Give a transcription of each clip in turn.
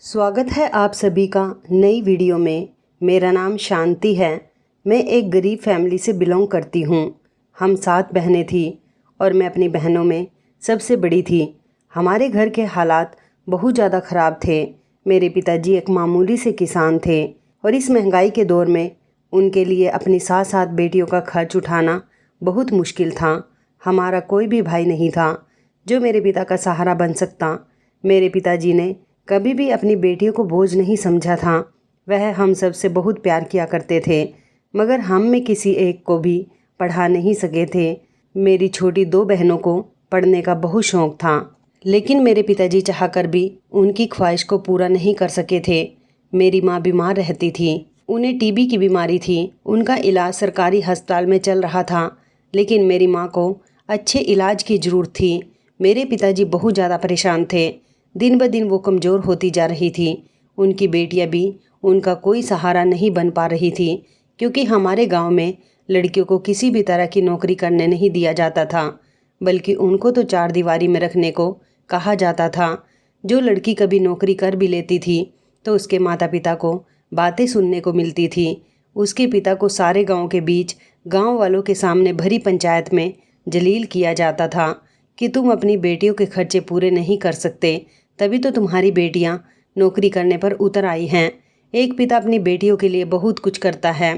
स्वागत है आप सभी का नई वीडियो में। मेरा नाम शांति है। मैं एक गरीब फैमिली से बिलोंग करती हूँ। हम 7 बहनें थी और मैं अपनी बहनों में सबसे बड़ी थी। हमारे घर के हालात बहुत ज़्यादा ख़राब थे। मेरे पिताजी एक मामूली से किसान थे और इस महंगाई के दौर में उनके लिए अपनी 7 बेटियों का खर्च उठाना बहुत मुश्किल था। हमारा कोई भी भाई नहीं था जो मेरे पिता का सहारा बन सकता। मेरे पिताजी ने कभी भी अपनी बेटियों को बोझ नहीं समझा था। वह हम सब से बहुत प्यार किया करते थे, मगर हम में किसी एक को भी पढ़ा नहीं सके थे। मेरी छोटी 2 बहनों को पढ़ने का बहुत शौक़ था, लेकिन मेरे पिताजी चाहकर भी उनकी ख्वाहिश को पूरा नहीं कर सके थे। मेरी माँ बीमार रहती थी, उन्हें टीबी की बीमारी थी। उनका इलाज सरकारी अस्पताल में चल रहा था, लेकिन मेरी माँ को अच्छे इलाज की ज़रूरत थी। मेरे पिताजी बहुत ज़्यादा परेशान थे। दिन ब दिन वो कमज़ोर होती जा रही थी। उनकी बेटियां भी उनका कोई सहारा नहीं बन पा रही थी, क्योंकि हमारे गांव में लड़कियों को किसी भी तरह की नौकरी करने नहीं दिया जाता था, बल्कि उनको तो 4 दीवारी में रखने को कहा जाता था। जो लड़की कभी नौकरी कर भी लेती थी तो उसके माता पिता को बातें सुनने को मिलती थी। उसके पिता को सारे गाँव के बीच गाँव वालों के सामने भरी पंचायत में जलील किया जाता था कि तुम अपनी बेटियों के खर्चे पूरे नहीं कर सकते, तभी तो तुम्हारी बेटियां नौकरी करने पर उतर आई हैं। एक पिता अपनी बेटियों के लिए बहुत कुछ करता है,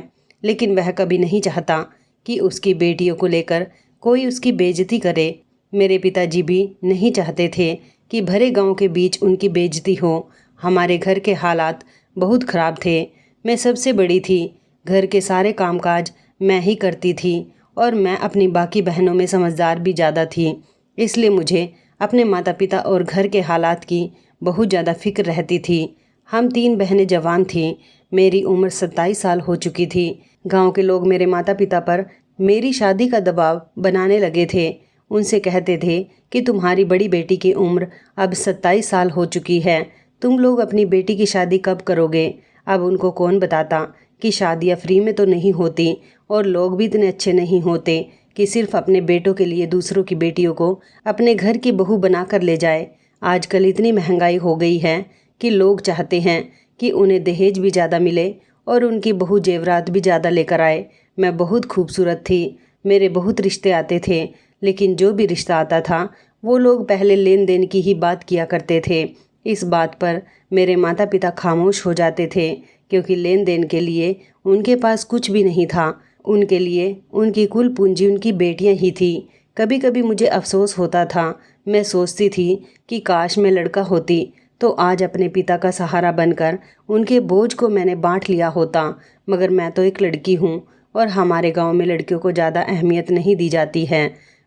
लेकिन वह कभी नहीं चाहता कि उसकी बेटियों को लेकर कोई उसकी बेइज्जती करे। मेरे पिताजी भी नहीं चाहते थे कि भरे गांव के बीच उनकी बेइज्जती हो। हमारे घर के हालात बहुत ख़राब थे। मैं सबसे बड़ी थी। घर के सारे कामकाज मैं ही करती थी और मैं अपनी बाकी बहनों में समझदार भी ज़्यादा थी। इसलिए मुझे अपने माता पिता और घर के हालात की बहुत ज़्यादा फिक्र रहती थी। हम 3 बहनें जवान थीं। मेरी उम्र 27 साल हो चुकी थी। गांव के लोग मेरे माता पिता पर मेरी शादी का दबाव बनाने लगे थे। उनसे कहते थे कि तुम्हारी बड़ी बेटी की उम्र अब 27 साल हो चुकी है, तुम लोग अपनी बेटी की शादी कब करोगे। अब उनको कौन बताता कि शादियाँ फ्री में तो नहीं होती और लोग भी इतने अच्छे नहीं होते कि सिर्फ अपने बेटों के लिए दूसरों की बेटियों को अपने घर की बहू बना कर ले जाए। आजकल इतनी महंगाई हो गई है कि लोग चाहते हैं कि उन्हें दहेज भी ज़्यादा मिले और उनकी बहू जेवरात भी ज़्यादा लेकर आए। मैं बहुत खूबसूरत थी। मेरे बहुत रिश्ते आते थे, लेकिन जो भी रिश्ता आता था वो लोग पहले लेन देन की ही बात किया करते थे। इस बात पर मेरे माता पिता खामोश हो जाते थे, क्योंकि लेन देन के लिए उनके पास कुछ भी नहीं था। उनके लिए उनकी कुल पूंजी उनकी बेटियां ही थी। कभी कभी मुझे अफसोस होता था। मैं सोचती थी कि काश मैं लड़का होती तो आज अपने पिता का सहारा बनकर उनके बोझ को मैंने बांट लिया होता, मगर मैं तो एक लड़की हूँ और हमारे गांव में लड़कियों को ज़्यादा अहमियत नहीं दी जाती है।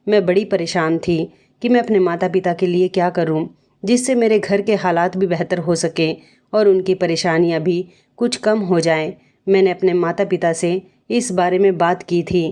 मैं बड़ी परेशान थी कि मैं अपने माता पिता के लिए क्या करूँ जिससे मेरे घर के हालात भी बेहतर हो सके और उनकी परेशानियाँ भी कुछ कम हो जाएं। मैंने अपने माता पिता से इस बारे में बात की थी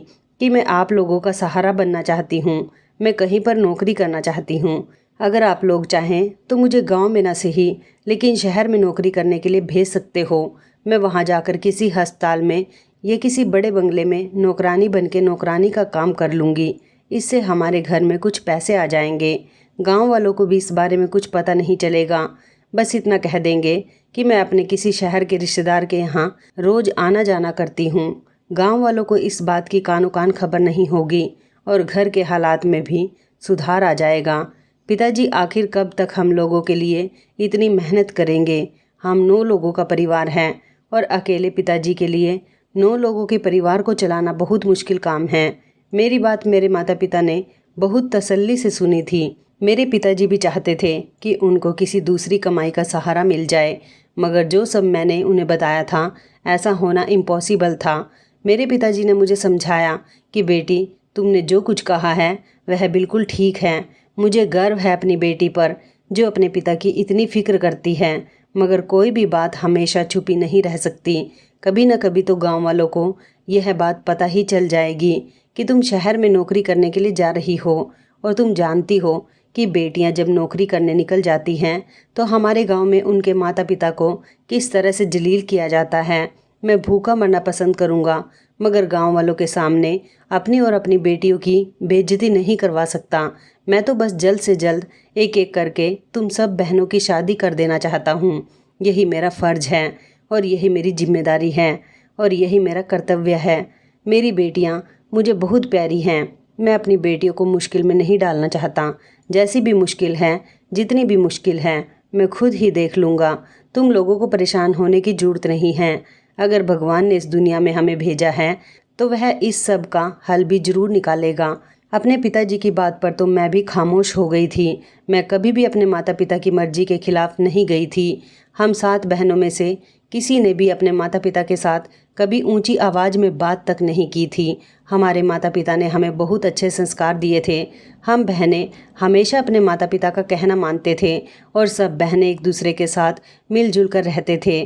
कि मैं आप लोगों का सहारा बनना चाहती हूँ। मैं कहीं पर नौकरी करना चाहती हूँ। अगर आप लोग चाहें तो मुझे गांव में ना सही, लेकिन शहर में नौकरी करने के लिए भेज सकते हो। मैं वहां जाकर किसी अस्पताल में या किसी बड़े बंगले में नौकरानी बन के नौकरानी का काम कर लूँगी। इससे हमारे घर में कुछ पैसे आ जाएंगे। गाँव वालों को भी इस बारे में कुछ पता नहीं चलेगा। बस इतना कह देंगे कि मैं अपने किसी शहर के रिश्तेदार के यहाँ रोज़ आना जाना करती हूँ। गांव वालों को इस बात की कानो कान खबर नहीं होगी और घर के हालात में भी सुधार आ जाएगा। पिताजी आखिर कब तक हम लोगों के लिए इतनी मेहनत करेंगे। हम 9 लोगों का परिवार है और अकेले पिताजी के लिए 9 लोगों के परिवार को चलाना बहुत मुश्किल काम है। मेरी बात मेरे माता पिता ने बहुत तसल्ली से सुनी थी। मेरे पिताजी भी चाहते थे कि उनको किसी दूसरी कमाई का सहारा मिल जाए, मगर जो सब मैंने उन्हें बताया था ऐसा होना इम्पॉसिबल था। मेरे पिताजी ने मुझे समझाया कि बेटी, तुमने जो कुछ कहा है वह बिल्कुल ठीक है। मुझे गर्व है अपनी बेटी पर जो अपने पिता की इतनी फिक्र करती है, मगर कोई भी बात हमेशा छुपी नहीं रह सकती। कभी न कभी तो गांव वालों को यह बात पता ही चल जाएगी कि तुम शहर में नौकरी करने के लिए जा रही हो और तुम जानती हो कि बेटियां जब नौकरी करने निकल जाती हैं तो हमारे गांव में उनके माता पिता को किस तरह से जलील किया जाता है। मैं भूखा मरना पसंद करूंगा, मगर गांव वालों के सामने अपनी और अपनी बेटियों की बेइज्जती नहीं करवा सकता। मैं तो बस जल्द से जल्द एक एक करके तुम सब बहनों की शादी कर देना चाहता हूँ। यही मेरा फ़र्ज़ है और यही मेरी जिम्मेदारी है और यही मेरा कर्तव्य है। मेरी बेटियां मुझे बहुत प्यारी हैं। मैं अपनी बेटियों को मुश्किल में नहीं डालना चाहता। जैसी भी मुश्किल है, जितनी भी मुश्किल है, मैं खुद ही देख लूँगा। तुम लोगों को परेशान होने की ज़रूरत नहीं है। अगर भगवान ने इस दुनिया में हमें भेजा है तो वह इस सब का हल भी ज़रूर निकालेगा। अपने पिताजी की बात पर तो मैं भी खामोश हो गई थी। मैं कभी भी अपने माता पिता की मर्जी के खिलाफ नहीं गई थी। हम 7 बहनों में से किसी ने भी अपने माता पिता के साथ कभी ऊंची आवाज़ में बात तक नहीं की थी। हमारे माता पिता ने हमें बहुत अच्छे संस्कार दिए थे। हम बहनें हमेशा अपने माता पिता का कहना मानते थे और सब बहनें एक दूसरे के साथ मिलजुल कर रहते थे।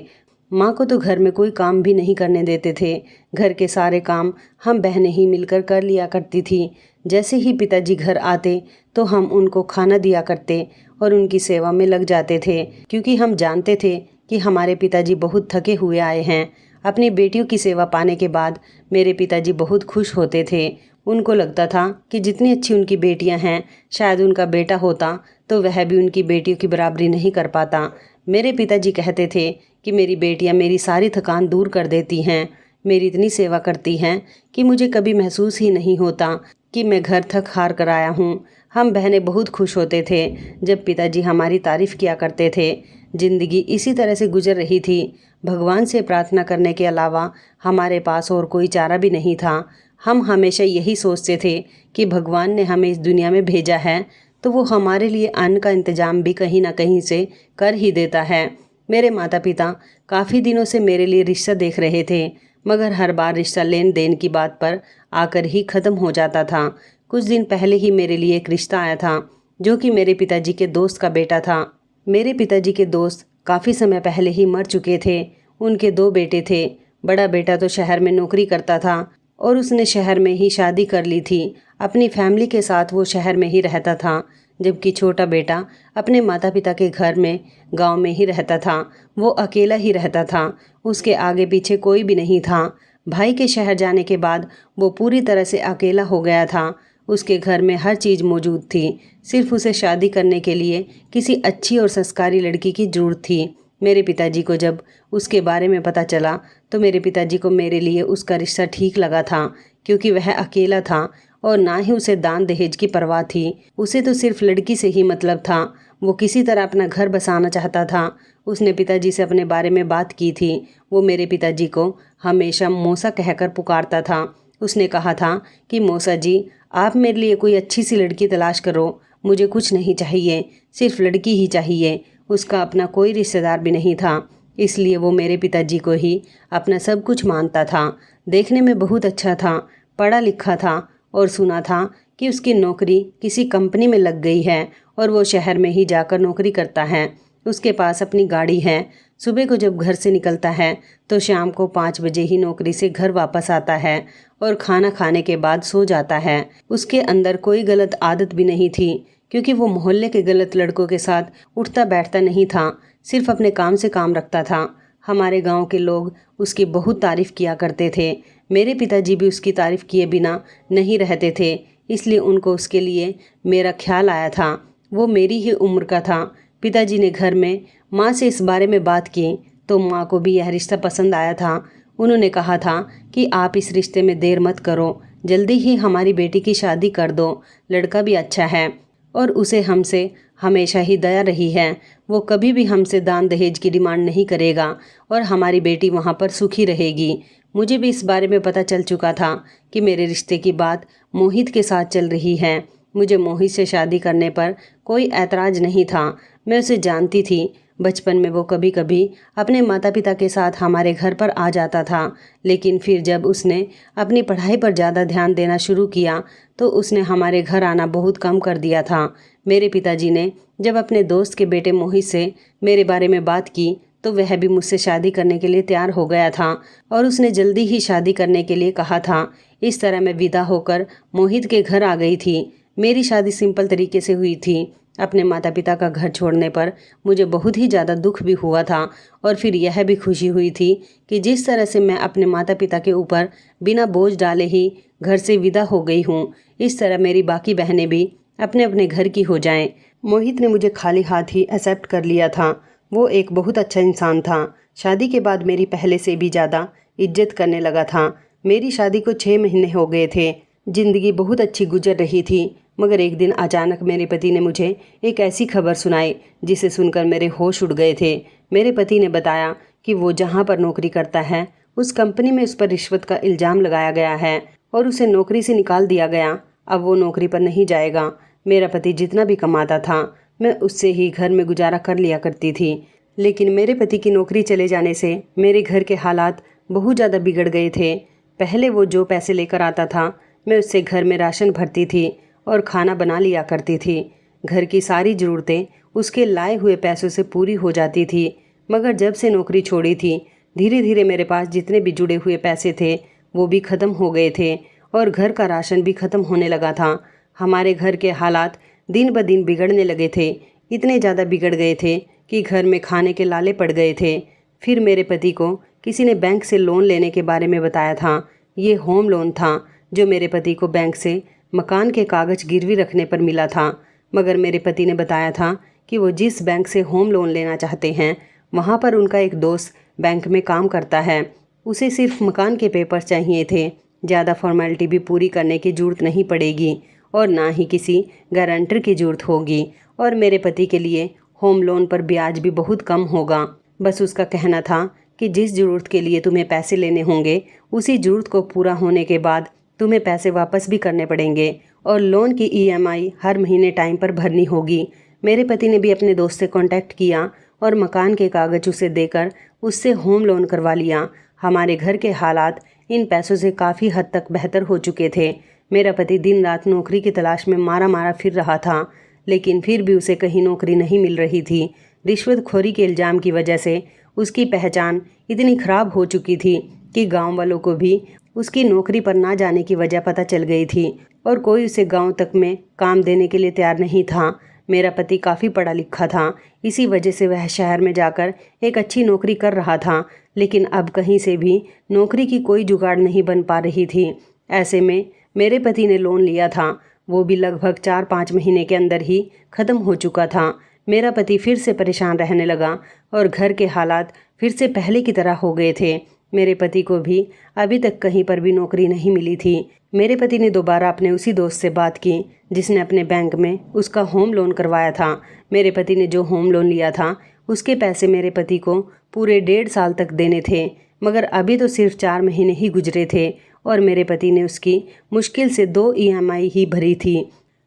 माँ को तो घर में कोई काम भी नहीं करने देते थे। घर के सारे काम हम बहनें ही मिलकर कर लिया करती थी। जैसे ही पिताजी घर आते तो हम उनको खाना दिया करते और उनकी सेवा में लग जाते थे, क्योंकि हम जानते थे कि हमारे पिताजी बहुत थके हुए आए हैं। अपनी बेटियों की सेवा पाने के बाद मेरे पिताजी बहुत खुश होते थे। उनको लगता था कि जितनी अच्छी उनकी बेटियां हैं, शायद उनका बेटा होता तो वह भी उनकी बेटियों की बराबरी नहीं कर पाता। मेरे पिताजी कहते थे कि मेरी बेटियां मेरी सारी थकान दूर कर देती हैं, मेरी इतनी सेवा करती हैं कि मुझे कभी महसूस ही नहीं होता कि मैं घर थक हार कर आया हूँ। हम बहनें बहुत खुश होते थे जब पिताजी हमारी तारीफ़ किया करते थे। ज़िंदगी इसी तरह से गुजर रही थी। भगवान से प्रार्थना करने के अलावा हमारे पास और कोई चारा भी नहीं था। हम हमेशा यही सोचते थे कि भगवान ने हमें इस दुनिया में भेजा है तो वो हमारे लिए अन्न का इंतज़ाम भी कहीं ना कहीं से कर ही देता है। मेरे माता पिता काफ़ी दिनों से मेरे लिए रिश्ता देख रहे थे, मगर हर बार रिश्ता लेन देन की बात पर आकर ही ख़त्म हो जाता था। कुछ दिन पहले ही मेरे लिए एक रिश्ता आया था जो कि मेरे पिताजी के दोस्त का बेटा था। मेरे पिताजी के दोस्त काफ़ी समय पहले ही मर चुके थे। उनके 2 बेटे थे। बड़ा बेटा तो शहर में नौकरी करता था और उसने शहर में ही शादी कर ली थी। अपनी फैमिली के साथ वो शहर में ही रहता था, जबकि छोटा बेटा अपने माता पिता के घर में गांव में ही रहता था। वो अकेला ही रहता था, उसके आगे पीछे कोई भी नहीं था। भाई के शहर जाने के बाद वो पूरी तरह से अकेला हो गया था। उसके घर में हर चीज़ मौजूद थी, सिर्फ उसे शादी करने के लिए किसी अच्छी और संस्कारी लड़की की ज़रूरत थी। मेरे पिताजी को जब उसके बारे में पता चला तो मेरे पिताजी को मेरे लिए उसका रिश्ता ठीक लगा था, क्योंकि वह अकेला था और ना ही उसे दान दहेज की परवाह थी। उसे तो सिर्फ लड़की से ही मतलब था। वो किसी तरह अपना घर बसाना चाहता था। उसने पिताजी से अपने बारे में बात की थी। वो मेरे पिताजी को हमेशा मौसा कहकर पुकारता था। उसने कहा था कि मौसा जी, आप मेरे लिए कोई अच्छी सी लड़की तलाश करो। मुझे कुछ नहीं चाहिए, सिर्फ लड़की ही चाहिए। उसका अपना कोई रिश्तेदार भी नहीं था, इसलिए वो मेरे पिताजी को ही अपना सब कुछ मानता था। देखने में बहुत अच्छा था, पढ़ा लिखा था और सुना था कि उसकी नौकरी किसी कंपनी में लग गई है और वो शहर में ही जाकर नौकरी करता है। उसके पास अपनी गाड़ी है। सुबह को जब घर से निकलता है तो शाम को 5 बजे ही नौकरी से घर वापस आता है और खाना खाने के बाद सो जाता है। उसके अंदर कोई गलत आदत भी नहीं थी, क्योंकि वो मोहल्ले के गलत लड़कों के साथ उठता बैठता नहीं था, सिर्फ अपने काम से काम रखता था। हमारे गांव के लोग उसकी बहुत तारीफ़ किया करते थे। मेरे पिताजी भी उसकी तारीफ़ किए बिना नहीं रहते थे, इसलिए उनको उसके लिए मेरा ख्याल आया था। वो मेरी ही उम्र का था। पिताजी ने घर में माँ से इस बारे में बात की तो माँ को भी यह रिश्ता पसंद आया था। उन्होंने कहा था कि आप इस रिश्ते में देर मत करो, जल्दी ही हमारी बेटी की शादी कर दो। लड़का भी अच्छा है और उसे हमसे हमेशा ही दया रही है। वो कभी भी हमसे दान दहेज की डिमांड नहीं करेगा और हमारी बेटी वहाँ पर सुखी रहेगी। मुझे भी इस बारे में पता चल चुका था कि मेरे रिश्ते की बात मोहित के साथ चल रही है। मुझे मोहित से शादी करने पर कोई ऐतराज़ नहीं था। मैं उसे जानती थी। बचपन में वो कभी कभी अपने माता पिता के साथ हमारे घर पर आ जाता था, लेकिन फिर जब उसने अपनी पढ़ाई पर ज़्यादा ध्यान देना शुरू किया तो उसने हमारे घर आना बहुत कम कर दिया था। मेरे पिताजी ने जब अपने दोस्त के बेटे मोहित से मेरे बारे में बात की तो वह भी मुझसे शादी करने के लिए तैयार हो गया था और उसने जल्दी ही शादी करने के लिए कहा था। इस तरह मैं विदा होकर मोहित के घर आ गई थी। मेरी शादी सिंपल तरीके से हुई थी। अपने माता पिता का घर छोड़ने पर मुझे बहुत ही ज़्यादा दुख भी हुआ था और फिर यह भी खुशी हुई थी कि जिस तरह से मैं अपने माता पिता के ऊपर बिना बोझ डाले ही घर से विदा हो गई हूँ, इस तरह मेरी बाकी बहनें भी अपने अपने घर की हो जाएं। मोहित ने मुझे खाली हाथ ही एक्सेप्ट कर लिया था। वो एक बहुत अच्छा इंसान था। शादी के बाद मेरी पहले से भी ज़्यादा इज्जत करने लगा था। मेरी शादी को 6 महीने हो गए थे। ज़िंदगी बहुत अच्छी गुजर रही थी, मगर एक दिन अचानक मेरे पति ने मुझे एक ऐसी खबर सुनाई जिसे सुनकर मेरे होश उड़ गए थे। मेरे पति ने बताया कि वो जहाँ पर नौकरी करता है उस कंपनी में उस पर रिश्वत का इल्ज़ाम लगाया गया है और उसे नौकरी से निकाल दिया गया। अब वो नौकरी पर नहीं जाएगा। मेरा पति जितना भी कमाता था मैं उससे ही घर में गुजारा कर लिया करती थी, लेकिन मेरे पति की नौकरी चले जाने से मेरे घर के हालात बहुत ज़्यादा बिगड़ गए थे। पहले वो जो पैसे लेकर आता था मैं उससे घर में राशन भरती थी और खाना बना लिया करती थी। घर की सारी ज़रूरतें उसके लाए हुए पैसों से पूरी हो जाती थी। मगर जब से नौकरी छोड़ी थी धीरे धीरे मेरे पास जितने भी जुड़े हुए पैसे थे वो भी ख़त्म हो गए थे और घर का राशन भी ख़त्म होने लगा था। हमारे घर के हालात दिन ब दिन बिगड़ने लगे थे। इतने ज़्यादा बिगड़ गए थे कि घर में खाने के लाले पड़ गए थे। फिर मेरे पति को किसी ने बैंक से लोन लेने के बारे में बताया था। ये होम लोन था जो मेरे पति को बैंक से मकान के कागज़ गिरवी रखने पर मिला था। मगर मेरे पति ने बताया था कि वो जिस बैंक से होम लोन लेना चाहते हैं वहाँ पर उनका एक दोस्त बैंक में काम करता है। उसे सिर्फ मकान के पेपर चाहिए थे। ज़्यादा फॉर्मेलिटी भी पूरी करने की ज़रूरत नहीं पड़ेगी और ना ही किसी गारंटर की ज़रूरत होगी और मेरे पति के लिए होम लोन पर ब्याज भी बहुत कम होगा। बस उसका कहना था कि जिस ज़रूरत के लिए तुम्हें पैसे लेने होंगे उसी ज़रूरत को पूरा होने के बाद तुम्हें पैसे वापस भी करने पड़ेंगे और लोन की ईएमआई हर महीने टाइम पर भरनी होगी। मेरे पति ने भी अपने दोस्त से कांटेक्ट किया और मकान के कागज़ उसे देकर उससे होम लोन करवा लिया। हमारे घर के हालात इन पैसों से काफ़ी हद तक बेहतर हो चुके थे। मेरा पति दिन रात नौकरी की तलाश में मारा मारा फिर रहा था, लेकिन फिर भी उसे कहीं नौकरी नहीं मिल रही थी। रिश्वतखोरी के इल्ज़ाम की वजह से उसकी पहचान इतनी ख़राब हो चुकी थी कि गांव वालों को भी उसकी नौकरी पर ना जाने की वजह पता चल गई थी और कोई उसे गांव तक में काम देने के लिए तैयार नहीं था। मेरा पति काफ़ी पढ़ा लिखा था, इसी वजह से वह शहर में जाकर एक अच्छी नौकरी कर रहा था, लेकिन अब कहीं से भी नौकरी की कोई जुगाड़ नहीं बन पा रही थी। ऐसे में मेरे पति ने लोन लिया था, वो भी लगभग 4-5 महीने के अंदर ही ख़त्म हो चुका था। मेरा पति फिर से परेशान रहने लगा और घर के हालात फिर से पहले की तरह हो गए थे। मेरे पति को भी अभी तक कहीं पर भी नौकरी नहीं मिली थी। मेरे पति ने दोबारा अपने उसी दोस्त से बात की जिसने अपने बैंक में उसका होम लोन करवाया था। मेरे पति ने जो होम लोन लिया था उसके पैसे मेरे पति को पूरे 1.5 साल तक देने थे, मगर अभी तो सिर्फ 4 महीने ही गुजरे थे और मेरे पति ने उसकी मुश्किल से 2 ईएमआई ही भरी थी।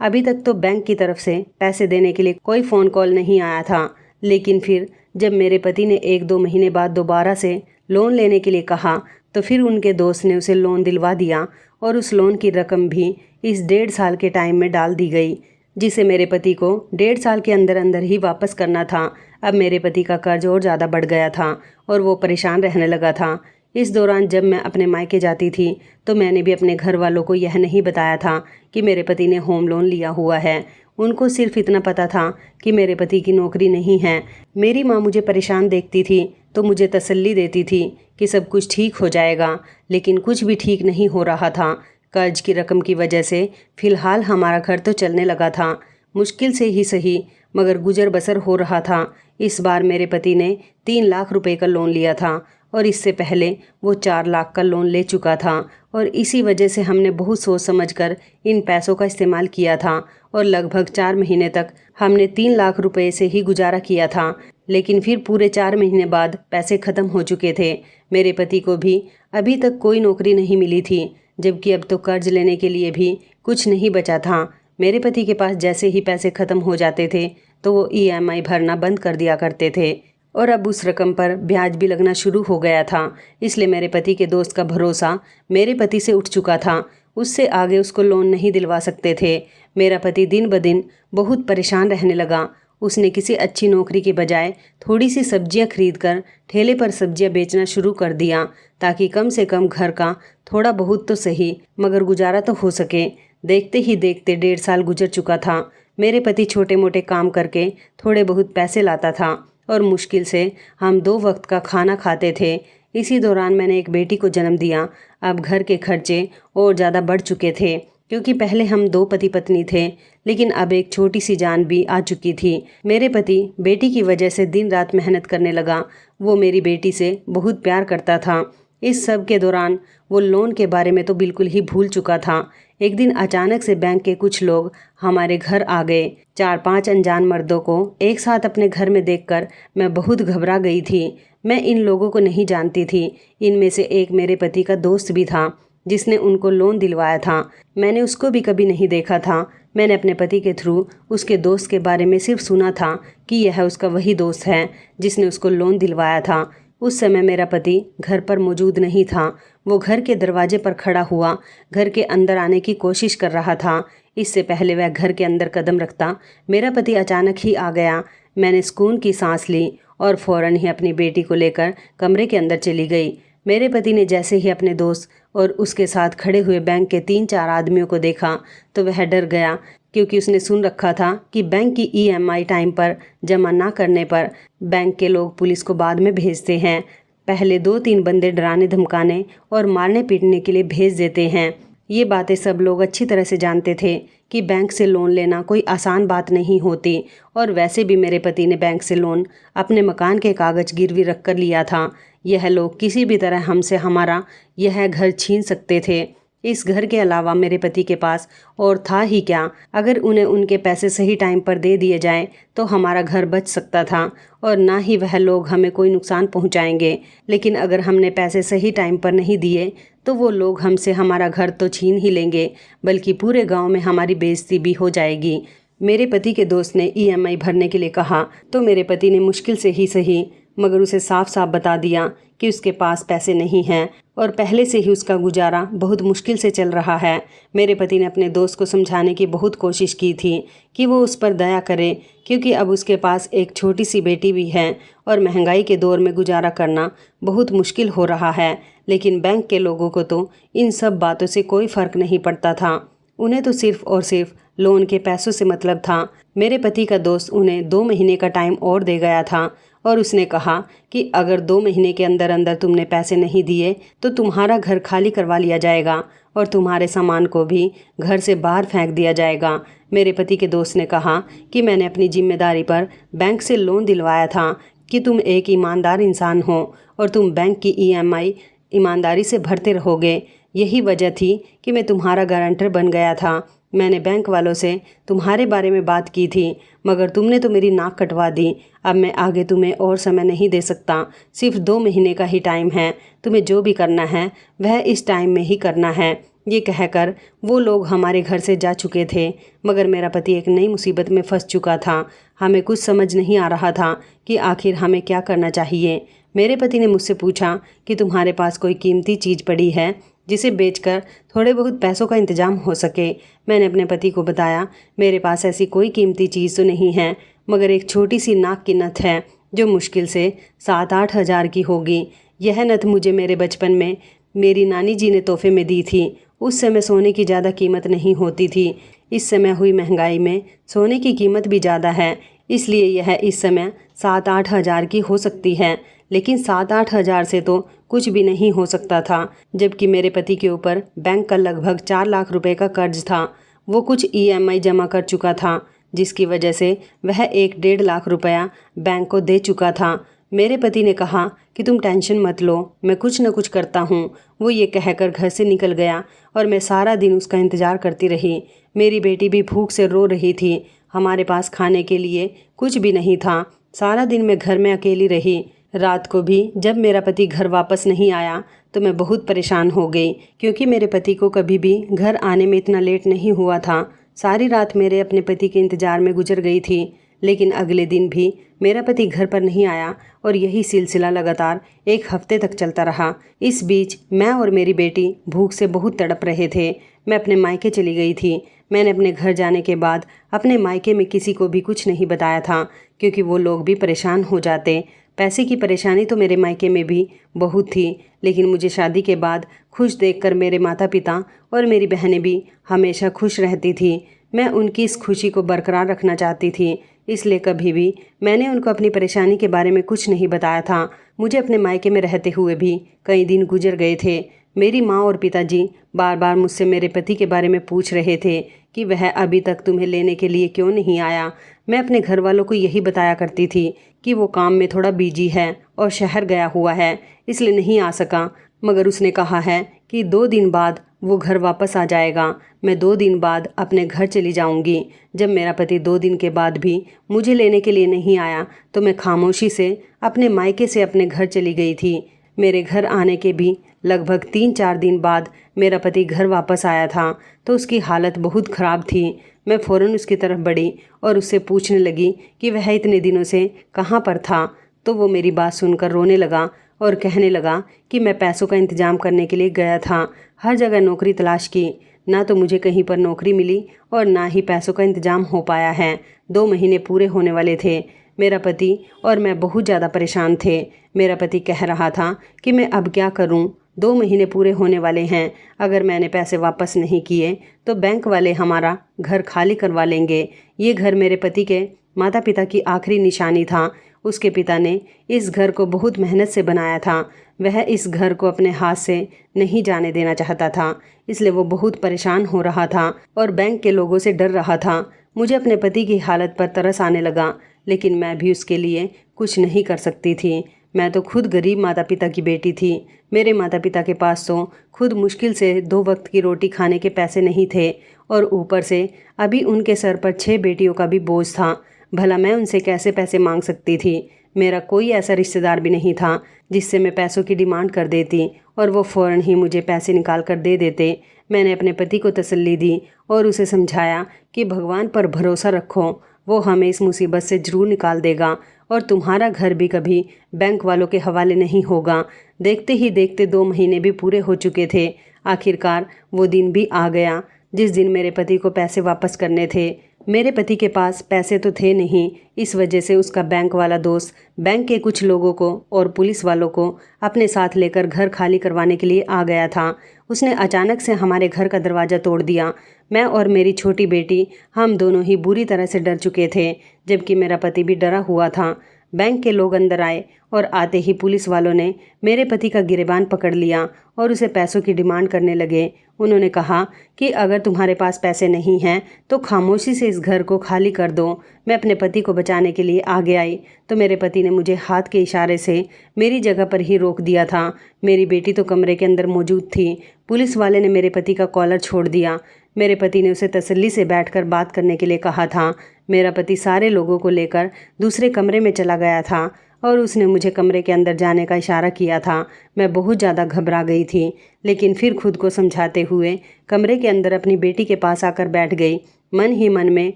अभी तक तो बैंक की तरफ से पैसे देने के लिए कोई फ़ोन कॉल नहीं आया था, लेकिन फिर जब मेरे पति ने 1-2 महीने बाद दोबारा से लोन लेने के लिए कहा तो फिर उनके दोस्त ने उसे लोन दिलवा दिया और उस लोन की रकम भी इस 1.5 साल के टाइम में डाल दी गई, जिसे मेरे पति को 1.5 साल के अंदर अंदर ही वापस करना था। अब मेरे पति का कर्ज और ज़्यादा बढ़ गया था और वो परेशान रहने लगा था। इस दौरान जब मैं अपने मायके जाती थी तो मैंने भी अपने घर वालों को यह नहीं बताया था कि मेरे पति ने होम लोन लिया हुआ है। उनको सिर्फ इतना पता था कि मेरे पति की नौकरी नहीं है। मेरी माँ मुझे परेशान देखती थी तो मुझे तसल्ली देती थी कि सब कुछ ठीक हो जाएगा, लेकिन कुछ भी ठीक नहीं हो रहा था। कर्ज की रकम की वजह से फ़िलहाल हमारा घर तो चलने लगा था, मुश्किल से ही सही मगर गुजर बसर हो रहा था। इस बार मेरे पति ने 3 लाख रुपए का लोन लिया था और इससे पहले वो 4 लाख का लोन ले चुका था और इसी वजह से हमने बहुत सोच समझकर इन पैसों का इस्तेमाल किया था और लगभग 4 महीने तक हमने 3 लाख रुपए से ही गुजारा किया था। लेकिन फिर पूरे 4 महीने बाद पैसे ख़त्म हो चुके थे। मेरे पति को भी अभी तक कोई नौकरी नहीं मिली थी, जबकि अब तो कर्ज लेने के लिए भी कुछ नहीं बचा था। मेरे पति के पास जैसे ही पैसे ख़त्म हो जाते थे तो वो ईएमआई भरना बंद कर दिया करते थे और अब उस रकम पर ब्याज भी लगना शुरू हो गया था। इसलिए मेरे पति के दोस्त का भरोसा मेरे पति से उठ चुका था, उससे आगे उसको लोन नहीं दिलवा सकते थे। मेरा पति दिन ब दिन बहुत परेशान रहने लगा। उसने किसी अच्छी नौकरी के बजाय थोड़ी सी सब्जियां खरीद कर ठेले पर सब्जियां बेचना शुरू कर दिया ताकि कम से कम घर का थोड़ा बहुत तो सही मगर गुजारा तो हो सके। देखते ही देखते 1.5 साल गुजर चुका था। मेरे पति छोटे मोटे काम करके थोड़े बहुत पैसे लाता था और मुश्किल से हम 2 वक्त का खाना खाते थे। इसी दौरान मैंने एक बेटी को जन्म दिया। अब घर के खर्चे और ज़्यादा बढ़ चुके थे। क्योंकि पहले हम 2 पति पत्नी थे, लेकिन अब एक छोटी सी जान भी आ चुकी थी। मेरे पति बेटी की वजह से दिन रात मेहनत करने लगा। वो मेरी बेटी से बहुत प्यार करता था। इस सब के दौरान वो लोन के बारे में तो बिल्कुल ही भूल चुका था। एक दिन अचानक से बैंक के कुछ लोग हमारे घर आ गए। 4-5 अनजान मर्दों को एक साथ अपने घर में देखकर मैं बहुत घबरा गई थी। मैं इन लोगों को नहीं जानती थी। इनमें से एक मेरे पति का दोस्त भी था, जिसने उनको लोन दिलवाया था। मैंने उसको भी कभी नहीं देखा था। मैंने अपने पति के थ्रू उसके दोस्त के बारे में सिर्फ सुना था कि यह उसका वही दोस्त है जिसने उसको लोन दिलवाया था। उस समय मेरा पति घर पर मौजूद नहीं था। वो घर के दरवाजे पर खड़ा हुआ घर के अंदर आने की कोशिश कर रहा था। इससे पहले वह घर के अंदर कदम रखता, मेरा पति अचानक ही आ गया। मैंने सुकून की सांस ली और फौरन ही अपनी बेटी को लेकर कमरे के अंदर चली गई। मेरे पति ने जैसे ही अपने दोस्त और उसके साथ खड़े हुए बैंक के 3-4 आदमियों को देखा तो वह डर गया, क्योंकि उसने सुन रखा था कि बैंक की ईएमआई टाइम पर जमा ना करने पर बैंक के लोग पुलिस को बाद में भेजते हैं। पहले 2-3 बंदे डराने धमकाने और मारने पीटने के लिए भेज देते हैं। ये बातें सब लोग अच्छी तरह से जानते थे कि बैंक से लोन लेना कोई आसान बात नहीं होती। और वैसे भी मेरे पति ने बैंक से लोन अपने मकान के कागज गिरवी रख कर लिया था। यह लोग किसी भी तरह हमसे हमारा यह घर छीन सकते थे। इस घर के अलावा मेरे पति के पास और था ही क्या। अगर उन्हें उनके पैसे सही टाइम पर दे दिए जाएं तो हमारा घर बच सकता था और ना ही वह लोग हमें कोई नुकसान पहुंचाएंगे। लेकिन अगर हमने पैसे सही टाइम पर नहीं दिए तो वो लोग हमसे हमारा घर तो छीन ही लेंगे, बल्कि पूरे गांव में हमारी बेइज्जती भी हो जाएगी। मेरे पति के दोस्त ने ईएमआई भरने के लिए कहा तो मेरे पति ने मुश्किल से ही सही मगर उसे साफ साफ बता दिया कि उसके पास पैसे नहीं हैं और पहले से ही उसका गुजारा बहुत मुश्किल से चल रहा है। मेरे पति ने अपने दोस्त को समझाने की बहुत कोशिश की थी कि वो उस पर दया करे, क्योंकि अब उसके पास एक छोटी सी बेटी भी है और महंगाई के दौर में गुजारा करना बहुत मुश्किल हो रहा है। लेकिन बैंक के लोगों को तो इन सब बातों से कोई फ़र्क नहीं पड़ता था। उन्हें तो सिर्फ और सिर्फ लोन के पैसों से मतलब था। मेरे पति का दोस्त उन्हें 2 महीने का टाइम और दे गया था और उसने कहा कि अगर 2 महीने के अंदर अंदर तुमने पैसे नहीं दिए तो तुम्हारा घर खाली करवा लिया जाएगा और तुम्हारे सामान को भी घर से बाहर फेंक दिया जाएगा। मेरे पति के दोस्त ने कहा कि मैंने अपनी जिम्मेदारी पर बैंक से लोन दिलवाया था कि तुम एक ईमानदार इंसान हो और तुम बैंक की ईएमआई ईमानदारी से भरते रहोगे। यही वजह थी कि मैं तुम्हारा गारंटर बन गया था। मैंने बैंक वालों से तुम्हारे बारे में बात की थी, मगर तुमने तो मेरी नाक कटवा दी। अब मैं आगे तुम्हें और समय नहीं दे सकता। सिर्फ 2 महीने का ही टाइम है। तुम्हें जो भी करना है वह इस टाइम में ही करना है। ये कहकर वो लोग हमारे घर से जा चुके थे, मगर मेरा पति एक नई मुसीबत में फंस चुका था। हमें कुछ समझ नहीं आ रहा था कि आखिर हमें क्या करना चाहिए। मेरे पति ने मुझसे पूछा कि तुम्हारे पास कोई कीमती चीज़ पड़ी है जिसे बेचकर थोड़े बहुत पैसों का इंतजाम हो सके। मैंने अपने पति को बताया, मेरे पास ऐसी कोई कीमती चीज़ तो नहीं है, मगर एक छोटी सी नाक की नथ है जो मुश्किल से 7-8 हज़ार की होगी। यह नथ मुझे मेरे बचपन में मेरी नानी जी ने तोहफे में दी थी। उस समय सोने की ज़्यादा कीमत नहीं होती थी। इस समय हुई महंगाई में सोने की कीमत भी ज़्यादा है, इसलिए यह इस समय 7-8 हज़ार की हो सकती है। लेकिन 7-8 हज़ार से तो कुछ भी नहीं हो सकता था, जबकि मेरे पति के ऊपर बैंक का लगभग 4 लाख रुपए का कर्ज था। वो कुछ ईएमआई जमा कर चुका था, जिसकी वजह से वह 1-1.5 लाख रुपया बैंक को दे चुका था। मेरे पति ने कहा कि तुम टेंशन मत लो, मैं कुछ न कुछ करता हूँ। वो ये कहकर घर से निकल गया और मैं सारा दिन उसका इंतज़ार करती रही। मेरी बेटी भी भूख से रो रही थी। हमारे पास खाने के लिए कुछ भी नहीं था। सारा दिन मैं घर में अकेली रही। रात को भी जब मेरा पति घर वापस नहीं आया तो मैं बहुत परेशान हो गई, क्योंकि मेरे पति को कभी भी घर आने में इतना लेट नहीं हुआ था। सारी रात मेरे अपने पति के इंतज़ार में गुजर गई थी। लेकिन अगले दिन भी मेरा पति घर पर नहीं आया और यही सिलसिला लगातार 1 हफ्ते तक चलता रहा। इस बीच मैं और मेरी बेटी भूख से बहुत तड़प रहे थे। मैं अपने मायके चली गई थी। मैंने अपने घर जाने के बाद अपने मायके में किसी को भी कुछ नहीं बताया था, क्योंकि वो लोग भी परेशान हो जाते। पैसे की परेशानी तो मेरे मायके में भी बहुत थी, लेकिन मुझे शादी के बाद खुश देखकर मेरे माता पिता और मेरी बहनें भी हमेशा खुश रहती थी। मैं उनकी इस खुशी को बरकरार रखना चाहती थी, इसलिए कभी भी मैंने उनको अपनी परेशानी के बारे में कुछ नहीं बताया था। मुझे अपने मायके में रहते हुए भी कई दिन गुजर गए थे। मेरी माँ और पिताजी बार बार मुझसे मेरे पति के बारे में पूछ रहे थे कि वह अभी तक तुम्हें लेने के लिए क्यों नहीं आया। मैं अपने घर वालों को यही बताया करती थी कि वो काम में थोड़ा बिजी है और शहर गया हुआ है, इसलिए नहीं आ सका। मगर उसने कहा है कि 2 दिन बाद वो घर वापस आ जाएगा। मैं 2 दिन बाद अपने घर चली जाऊंगी। जब मेरा पति 2 दिन के बाद भी मुझे लेने के लिए नहीं आया तो मैं खामोशी से अपने मायके से अपने घर चली गई थी। मेरे घर आने के भी लगभग 3-4 दिन बाद मेरा पति घर वापस आया था तो उसकी हालत बहुत ख़राब थी। मैं फ़ौरन उसकी तरफ बढ़ी और उससे पूछने लगी कि वह इतने दिनों से कहाँ पर था। तो वो मेरी बात सुनकर रोने लगा और कहने लगा कि मैं पैसों का इंतज़ाम करने के लिए गया था, हर जगह नौकरी तलाश की, ना तो मुझे कहीं पर नौकरी मिली और ना ही पैसों का इंतज़ाम हो पाया है। 2 महीने पूरे होने वाले थे। मेरा पति और मैं बहुत ज़्यादा परेशान थे। मेरा पति कह रहा था कि मैं अब क्या करूं? 2 महीने पूरे होने वाले हैं। अगर मैंने पैसे वापस नहीं किए तो बैंक वाले हमारा घर खाली करवा लेंगे। ये घर मेरे पति के माता पिता की आखिरी निशानी था। उसके पिता ने इस घर को बहुत मेहनत से बनाया था। वह इस घर को अपने हाथ से नहीं जाने देना चाहता था, इसलिए वो बहुत परेशान हो रहा था और बैंक के लोगों से डर रहा था। मुझे अपने पति की हालत पर तरस आने लगा, लेकिन मैं भी उसके लिए कुछ नहीं कर सकती थी। मैं तो खुद गरीब माता पिता की बेटी थी। मेरे माता पिता के पास तो खुद मुश्किल से 2 वक्त की रोटी खाने के पैसे नहीं थे और ऊपर से अभी उनके सर पर 6 बेटियों का भी बोझ था। भला मैं उनसे कैसे पैसे मांग सकती थी? मेरा कोई ऐसा रिश्तेदार भी नहीं था जिससे मैं पैसों की डिमांड कर देती और वो फ़ौरन ही मुझे पैसे निकाल कर दे देते। मैंने अपने पति को तसल्ली दी और उसे समझाया कि भगवान पर भरोसा रखो, वो हमें इस मुसीबत से ज़रूर निकाल देगा और तुम्हारा घर भी कभी बैंक वालों के हवाले नहीं होगा। देखते ही देखते 2 महीने भी पूरे हो चुके थे। आखिरकार वो दिन भी आ गया जिस दिन मेरे पति को पैसे वापस करने थे। मेरे पति के पास पैसे तो थे नहीं, इस वजह से उसका बैंक वाला दोस्त बैंक के कुछ लोगों को और पुलिस वालों को अपने साथ लेकर घर खाली करवाने के लिए आ गया था। उसने अचानक से हमारे घर का दरवाज़ा तोड़ दिया। मैं और मेरी छोटी बेटी हम दोनों ही बुरी तरह से डर चुके थे, जबकि मेरा पति भी डरा हुआ था। बैंक के लोग अंदर आए और आते ही पुलिस वालों ने मेरे पति का गिरेबान पकड़ लिया और उसे पैसों की डिमांड करने लगे। उन्होंने कहा कि अगर तुम्हारे पास पैसे नहीं हैं तो खामोशी से इस घर को खाली कर दो। मैं अपने पति को बचाने के लिए आगे आई तो मेरे पति ने मुझे हाथ के इशारे से मेरी जगह पर ही रोक दिया था। मेरी बेटी तो कमरे के अंदर मौजूद थी। पुलिस वाले ने मेरे पति का कॉलर छोड़ दिया। मेरे पति ने उसे तसल्ली से बैठकर बात करने के लिए कहा था। मेरा पति सारे लोगों को लेकर दूसरे कमरे में चला गया था और उसने मुझे कमरे के अंदर जाने का इशारा किया था। मैं बहुत ज़्यादा घबरा गई थी, लेकिन फिर खुद को समझाते हुए कमरे के अंदर अपनी बेटी के पास आकर बैठ गई। मन ही मन में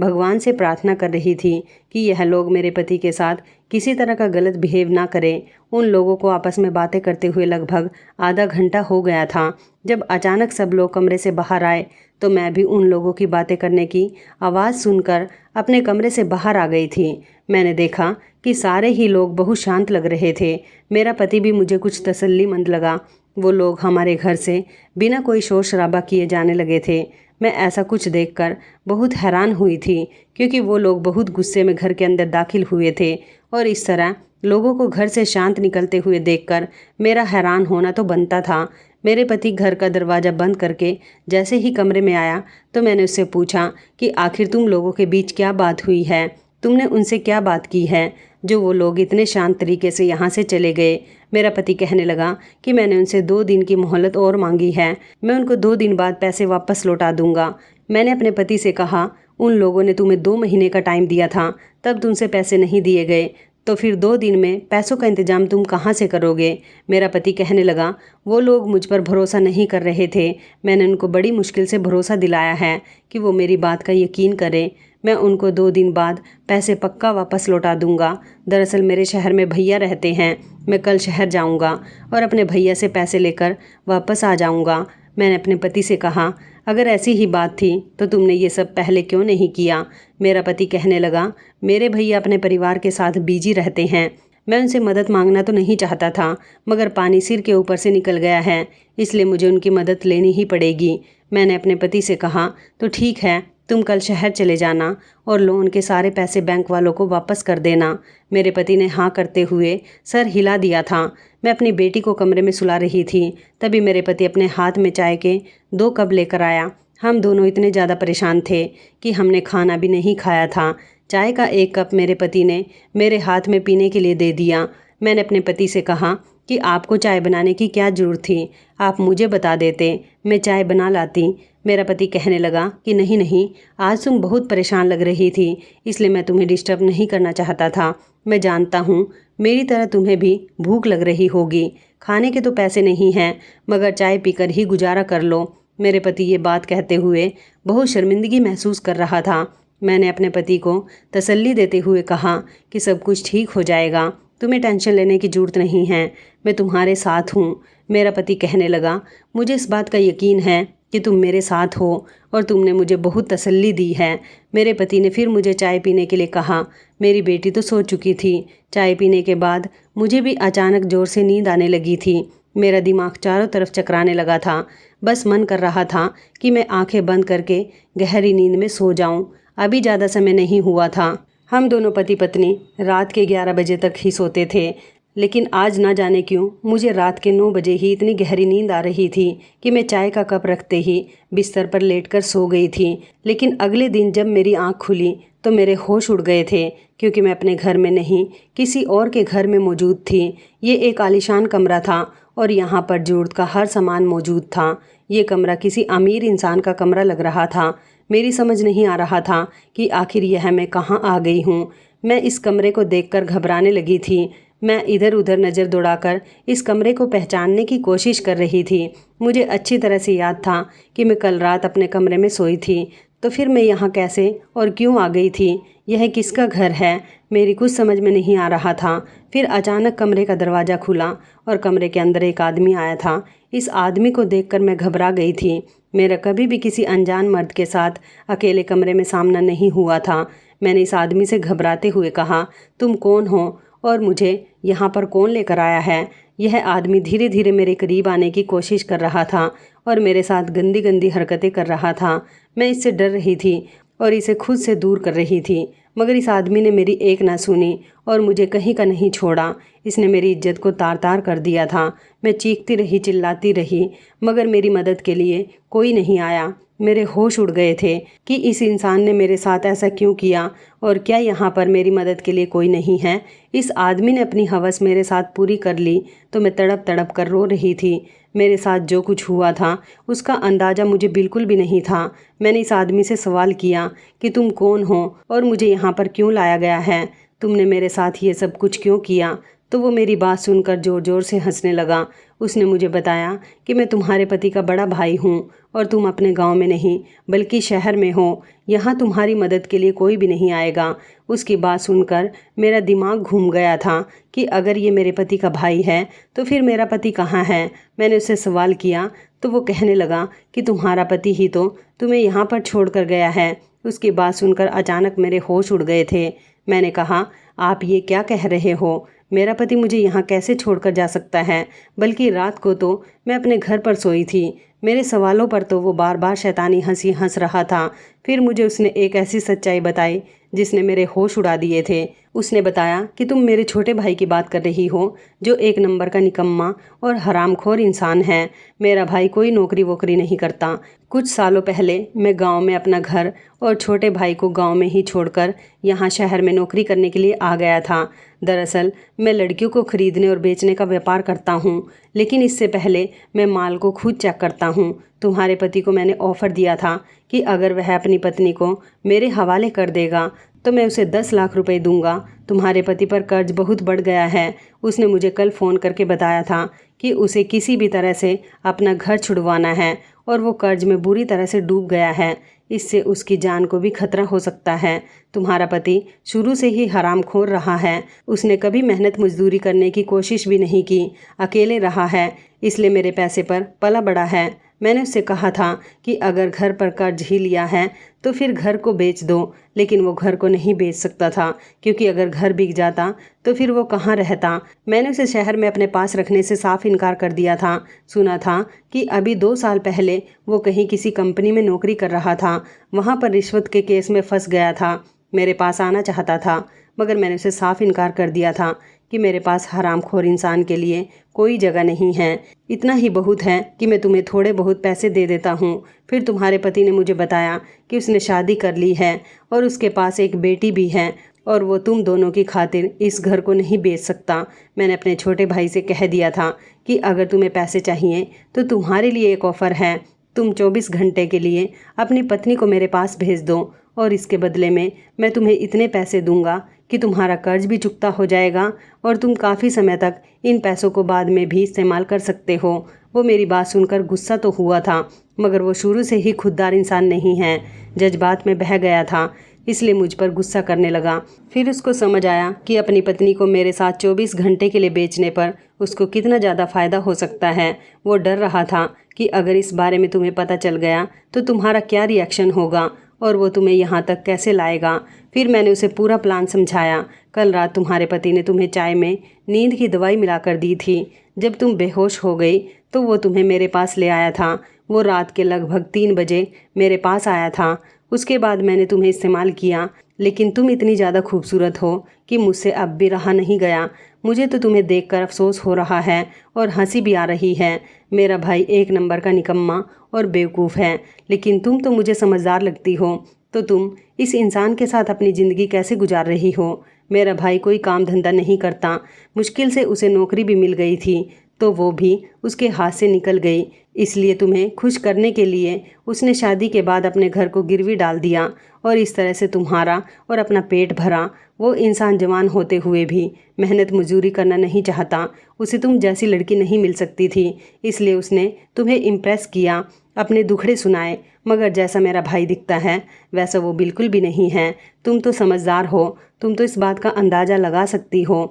भगवान से प्रार्थना कर रही थी कि यह लोग मेरे पति के साथ किसी तरह का गलत बिहेव ना करें। उन लोगों को आपस में बातें करते हुए लगभग आधा घंटा हो गया था। जब अचानक सब लोग कमरे से बाहर आए तो मैं भी उन लोगों की बातें करने की आवाज़ सुनकर अपने कमरे से बाहर आ गई थी। मैंने देखा कि सारे ही लोग बहुत शांत लग रहे थे। मेरा पति भी मुझे कुछ तसल्लीमंद लगा। वो लोग हमारे घर से बिना कोई शोर शराबा किए जाने लगे थे। मैं ऐसा कुछ देखकर बहुत हैरान हुई थी, क्योंकि वो लोग बहुत गुस्से में घर के अंदर दाखिल हुए थे और इस तरह लोगों को घर से शांत निकलते हुए देखकर मेरा हैरान होना तो बनता था। मेरे पति घर का दरवाज़ा बंद करके जैसे ही कमरे में आया तो मैंने उससे पूछा कि आखिर तुम लोगों के बीच क्या बात हुई है? तुमने उनसे क्या बात की है जो वो लोग इतने शांत तरीके से यहाँ से चले गए? मेरा पति कहने लगा कि मैंने उनसे 2 दिन की मोहलत और मांगी है। मैं उनको 2 दिन बाद पैसे वापस लौटा दूंगा। मैंने अपने पति से कहा, उन लोगों ने तुम्हें 2 महीने का टाइम दिया था, तब तुमसे पैसे नहीं दिए गए, तो फिर 2 दिन में पैसों का इंतजाम तुम कहाँ से करोगे? मेरा पति कहने लगा, वो लोग मुझ पर भरोसा नहीं कर रहे थे। मैंने उनको बड़ी मुश्किल से भरोसा दिलाया है कि वो मेरी बात का यकीन करें। मैं उनको 2 दिन बाद पैसे पक्का वापस लौटा दूंगा। दरअसल मेरे शहर में भैया रहते हैं। मैं कल शहर जाऊंगा और अपने भैया से पैसे लेकर वापस आ जाऊंगा। मैंने अपने पति से कहा, अगर ऐसी ही बात थी तो तुमने ये सब पहले क्यों नहीं किया? मेरा पति कहने लगा, मेरे भैया अपने परिवार के साथ बिजी रहते हैं। मैं उनसे मदद मांगना तो नहीं चाहता था, मगर पानी सिर के ऊपर से निकल गया है, इसलिए मुझे उनकी मदद लेनी ही पड़ेगी। मैंने अपने पति से कहा, तो ठीक है, तुम कल शहर चले जाना और लोन के सारे पैसे बैंक वालों को वापस कर देना। मेरे पति ने हाँ करते हुए सर हिला दिया था। मैं अपनी बेटी को कमरे में सुला रही थी, तभी मेरे पति अपने हाथ में चाय के 2 कप लेकर आया। हम दोनों इतने ज़्यादा परेशान थे कि हमने खाना भी नहीं खाया था। चाय का 1 कप मेरे पति ने मेरे हाथ में पीने के लिए दे दिया। मैंने अपने पति से कहा कि आपको चाय बनाने की क्या ज़रूरत थी, आप मुझे बता देते, मैं चाय बना लाती। मेरा पति कहने लगा कि नहीं नहीं, आज तुम बहुत परेशान लग रही थी, इसलिए मैं तुम्हें डिस्टर्ब नहीं करना चाहता था। मैं जानता हूँ मेरी तरह तुम्हें भी भूख लग रही होगी। खाने के तो पैसे नहीं हैं, मगर चाय पीकर ही गुजारा कर लो। मेरे पति ये बात कहते हुए बहुत शर्मिंदगी महसूस कर रहा था। मैंने अपने पति को तसल्ली देते हुए कहा कि सब कुछ ठीक हो जाएगा, तुम्हें टेंशन लेने की ज़रूरत नहीं है, मैं तुम्हारे साथ हूँ। मेरा पति कहने लगा, मुझे इस बात का यकीन है कि तुम मेरे साथ हो और तुमने मुझे बहुत तसल्ली दी है। मेरे पति ने फिर मुझे चाय पीने के लिए कहा। मेरी बेटी तो सो चुकी थी। चाय पीने के बाद मुझे भी अचानक ज़ोर से नींद आने लगी थी। मेरा दिमाग चारों तरफ चकराने लगा था। बस मन कर रहा था कि मैं आंखें बंद करके गहरी नींद में सो जाऊं। अभी ज़्यादा समय नहीं हुआ था। हम दोनों पति पत्नी रात के 11 बजे तक ही सोते थे, लेकिन आज ना जाने क्यों मुझे रात के 9 बजे ही इतनी गहरी नींद आ रही थी कि मैं चाय का कप रखते ही बिस्तर पर लेटकर सो गई थी। लेकिन अगले दिन जब मेरी आंख खुली तो मेरे होश उड़ गए थे, क्योंकि मैं अपने घर में नहीं किसी और के घर में मौजूद थी। ये एक आलीशान कमरा था और यहाँ पर ज़रूरत का हर सामान मौजूद था। ये कमरा किसी अमीर इंसान का कमरा लग रहा था। मेरी समझ नहीं आ रहा था कि आखिर यह मैं कहाँ आ गई हूँ। मैं इस कमरे को देखकर घबराने लगी थी। मैं इधर उधर नज़र दौड़ाकर इस कमरे को पहचानने की कोशिश कर रही थी। मुझे अच्छी तरह से याद था कि मैं कल रात अपने कमरे में सोई थी, तो फिर मैं यहाँ कैसे और क्यों आ गई थी? यह किसका घर है? मेरी कुछ समझ में नहीं आ रहा था। फिर अचानक कमरे का दरवाज़ा खुला और कमरे के अंदर एक आदमी आया था। इस आदमी को देखकर मैं घबरा गई थी। मेरा कभी भी किसी अनजान मर्द के साथ अकेले कमरे में सामना नहीं हुआ था। मैंने इस आदमी से घबराते हुए कहा, तुम कौन हो और मुझे यहाँ पर कौन लेकर आया है? यह आदमी धीरे धीरे मेरे करीब आने की कोशिश कर रहा था और मेरे साथ गंदी गंदी हरकतें कर रहा था। मैं इससे डर रही थी और इसे खुद से दूर कर रही थी, मगर इस आदमी ने मेरी एक ना सुनी और मुझे कहीं का नहीं छोड़ा। इसने मेरी इज्जत को तार तार कर दिया था। मैं चीखती रही, चिल्लाती रही, मगर मेरी मदद के लिए कोई नहीं आया। मेरे होश उड़ गए थे कि इस इंसान ने मेरे साथ ऐसा क्यों किया और क्या यहाँ पर मेरी मदद के लिए कोई नहीं है। इस आदमी ने अपनी हवस मेरे साथ पूरी कर ली तो मैं तड़प तड़प कर रो रही थी। मेरे साथ जो कुछ हुआ था उसका अंदाज़ा मुझे बिल्कुल भी नहीं था। मैंने इस आदमी से सवाल किया कि तुम कौन हो और मुझे यहाँ पर क्यों लाया गया है? तुमने मेरे साथ ये सब कुछ क्यों किया? तो वो मेरी बात सुनकर ज़ोर ज़ोर से हंसने लगा। उसने मुझे बताया कि मैं तुम्हारे पति का बड़ा भाई हूँ और तुम अपने गांव में नहीं बल्कि शहर में हो। यहाँ तुम्हारी मदद के लिए कोई भी नहीं आएगा। उसकी बात सुनकर मेरा दिमाग घूम गया था कि अगर ये मेरे पति का भाई है तो फिर मेरा पति कहाँ है? मैंने उससे सवाल किया तो वो कहने लगा कि तुम्हारा पति ही तो तुम्हें यहाँ पर छोड़ कर गया है। उसकी बात सुनकर अचानक मेरे होश उड़ गए थे। मैंने कहा, आप ये क्या कह रहे हो? मेरा पति मुझे यहाँ कैसे छोड़कर जा सकता है? बल्कि रात को तो मैं अपने घर पर सोई थी। मेरे सवालों पर तो वो बार बार शैतानी हंसी हंस रहा था। फिर मुझे उसने एक ऐसी सच्चाई बताई जिसने मेरे होश उड़ा दिए थे। उसने बताया कि तुम मेरे छोटे भाई की बात कर रही हो, जो एक नंबर का निकम्मा और हरामखोर इंसान है। मेरा भाई कोई नौकरी वोकरी नहीं करता। कुछ सालों पहले मैं गांव में अपना घर और छोटे भाई को गांव में ही छोड़कर यहाँ शहर में नौकरी करने के लिए आ गया था। दरअसल मैं लड़कियों को खरीदने और बेचने का व्यापार करता हूँ, लेकिन इससे पहले मैं माल को खुद चेक करता हूँ। तुम्हारे पति को मैंने ऑफ़र दिया था कि अगर वह अपनी पत्नी को मेरे हवाले कर देगा तो मैं उसे 10 लाख रुपए दूंगा। तुम्हारे पति पर कर्ज बहुत बढ़ गया है। उसने मुझे कल फ़ोन करके बताया था कि उसे किसी भी तरह से अपना घर छुड़वाना है और वो कर्ज में बुरी तरह से डूब गया है। इससे उसकी जान को भी खतरा हो सकता है। तुम्हारा पति शुरू से ही हरामखोर रहा है। उसने कभी मेहनत मजदूरी करने की कोशिश भी नहीं की, अकेले रहा है, इसलिए मेरे पैसे पर पला बड़ा है। मैंने उससे कहा था कि अगर घर पर कर्ज ही लिया है तो फिर घर को बेच दो, लेकिन वो घर को नहीं बेच सकता था, क्योंकि अगर घर बिक जाता तो फिर वो कहाँ रहता। मैंने उसे शहर में अपने पास रखने से साफ इनकार कर दिया था। सुना था कि अभी 2 साल पहले वो कहीं किसी कंपनी में नौकरी कर रहा था, वहाँ पर रिश्वत के केस में फंस गया था। मेरे पास आना चाहता था, मगर मैंने उसे साफ इनकार कर दिया था कि मेरे पास हरामखोर इंसान के लिए कोई जगह नहीं है। इतना ही बहुत है कि मैं तुम्हें थोड़े बहुत पैसे दे देता हूँ। फिर तुम्हारे पति ने मुझे बताया कि उसने शादी कर ली है और उसके पास एक बेटी भी है और वो तुम दोनों की खातिर इस घर को नहीं बेच सकता। मैंने अपने छोटे भाई से कह दिया था कि अगर तुम्हें पैसे चाहिए तो तुम्हारे लिए एक ऑफ़र है, तुम 24 घंटे के लिए अपनी पत्नी को मेरे पास भेज दो और इसके बदले में मैं तुम्हें इतने पैसे दूंगा कि तुम्हारा कर्ज भी चुकता हो जाएगा और तुम काफ़ी समय तक इन पैसों को बाद में भी इस्तेमाल कर सकते हो। वो मेरी बात सुनकर गुस्सा तो हुआ था, मगर वो शुरू से ही खुददार इंसान नहीं है, जज्बात में बह गया था, इसलिए मुझ पर गुस्सा करने लगा। फिर उसको समझ आया कि अपनी पत्नी को मेरे साथ 24 घंटे के लिए बेचने पर उसको कितना ज़्यादा फ़ायदा हो सकता है। वो डर रहा था कि अगर इस बारे में तुम्हें पता चल गया तो तुम्हारा क्या रिएक्शन होगा और वो तुम्हें यहाँ तक कैसे लाएगा। फिर मैंने उसे पूरा प्लान समझाया। कल रात तुम्हारे पति ने तुम्हें चाय में नींद की दवाई मिलाकर दी थी। जब तुम बेहोश हो गई तो वो तुम्हें मेरे पास ले आया था। वो रात के लगभग 3 बजे मेरे पास आया था। उसके बाद मैंने तुम्हें इस्तेमाल किया, लेकिन तुम इतनी ज़्यादा खूबसूरत हो कि मुझसे अब भी रहा नहीं गया। मुझे तो तुम्हें देखकर अफसोस हो रहा है और हंसी भी आ रही है। मेरा भाई एक नंबर का निकम्मा और बेवकूफ़ है, लेकिन तुम तो मुझे समझदार लगती हो। तो तुम इस इंसान के साथ अपनी ज़िंदगी कैसे गुजार रही हो? मेरा भाई कोई काम धंधा नहीं करता, मुश्किल से उसे नौकरी भी मिल गई थी, तो वो भी उसके हाथ से निकल गई। इसलिए तुम्हें खुश करने के लिए उसने शादी के बाद अपने घर को गिरवी डाल दिया और इस तरह से तुम्हारा और अपना पेट भरा। वो इंसान जवान होते हुए भी मेहनत मजदूरी करना नहीं चाहता। उसे तुम जैसी लड़की नहीं मिल सकती थी, इसलिए उसने तुम्हें इम्प्रेस किया, अपने दुखड़े सुनाए। मगर जैसा मेरा भाई दिखता है वैसा वो बिल्कुल भी नहीं है। तुम तो समझदार हो, तुम तो इस बात का अंदाज़ा लगा सकती हो